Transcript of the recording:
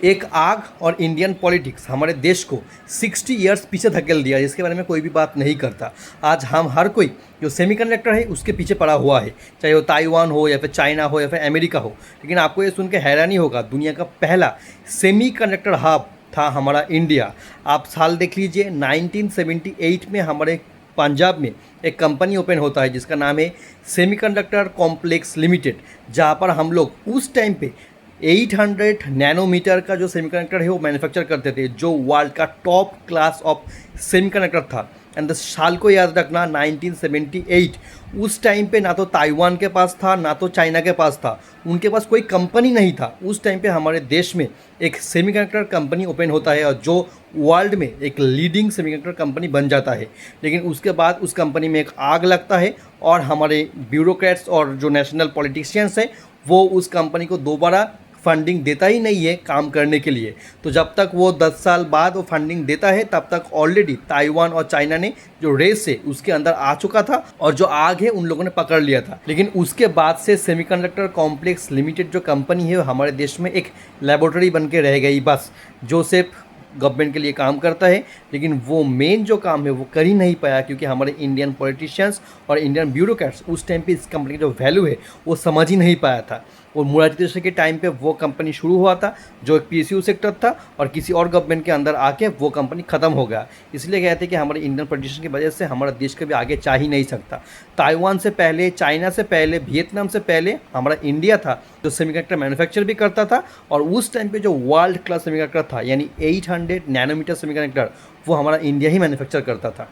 एक आग और इंडियन पॉलिटिक्स हमारे देश को 60 इयर्स पीछे धकेल दिया, जिसके बारे में कोई भी बात नहीं करता। आज हम हर कोई जो सेमीकंडक्टर है उसके पीछे पड़ा हुआ है, चाहे वो ताइवान हो या फिर चाइना हो या फिर अमेरिका हो। लेकिन आपको ये सुन के हैरानी होगा, दुनिया का पहला सेमीकंडक्टर हब था हमारा इंडिया। आप साल देख लीजिए, 1978 में हमारे पंजाब में एक कंपनी ओपन होता है जिसका नाम है सेमीकंडक्टर कॉम्प्लेक्स लिमिटेड, जहाँ पर हम लोग उस टाइम पे 800 नैनोमीटर का जो सेमीकंडक्टर है वो मैन्युफैक्चर करते थे, जो वर्ल्ड का टॉप क्लास ऑफ सेमीकंडक्टर था। एंड साल को याद रखना, 1978। उस टाइम पे ना तो ताइवान के पास था ना तो चाइना के पास था, उनके पास कोई कंपनी नहीं था। उस टाइम पे हमारे देश में एक सेमीकंडक्टर कंपनी ओपन होता है और जो वर्ल्ड में एक लीडिंग सेमीकंडक्टर कंपनी बन जाता है। लेकिन उसके बाद उस कंपनी में एक आग लगता है और हमारे ब्यूरोक्रेट्स और जो नेशनल पॉलिटिशियंस हैं वो उस कंपनी को दोबारा फंडिंग देता ही नहीं है काम करने के लिए। तो जब तक वो 10 साल बाद वो फंडिंग देता है, तब तक ऑलरेडी ताइवान और चाइना ने जो रेस है उसके अंदर आ चुका था और जो आग है उन लोगों ने पकड़ लिया था। लेकिन उसके बाद से सेमीकंडक्टर कॉम्प्लेक्स लिमिटेड जो कंपनी है हमारे देश में एक लेबोरेटरी बन के रह गई बस, जो सिर्फ गवर्नमेंट के लिए काम करता है। लेकिन वो मेन जो काम है वो कर ही नहीं पाया, क्योंकि हमारे इंडियन पॉलिटिशियंस और इंडियन ब्यूरोक्रेट्स उस टाइम पे इस कंपनी की जो वैल्यू है वो समझ ही नहीं पाया था। और मोरारजी देसाई के टाइम पे वो कंपनी शुरू हुआ था जो एक पीएसयू सेक्टर था, और किसी और गवर्नमेंट के अंदर आके वो कंपनी ख़त्म हो गया। इसलिए कहते हैं कि हमारे इंडियन पॉलिटिशियन की वजह से हमारा देश कभी आगे जा ही नहीं सकता। ताइवान से पहले, चाइना से पहले, वियतनाम से पहले हमारा इंडिया था जो सेमीकंडक्टर मैन्युफैक्चर भी करता था। और उस टाइम पे जो वर्ल्ड क्लास सेमीकंडक्टर था यानी 800 नैनोमीटर सेमीकंडक्टर, वो हमारा इंडिया ही मैन्युफैक्चर करता था।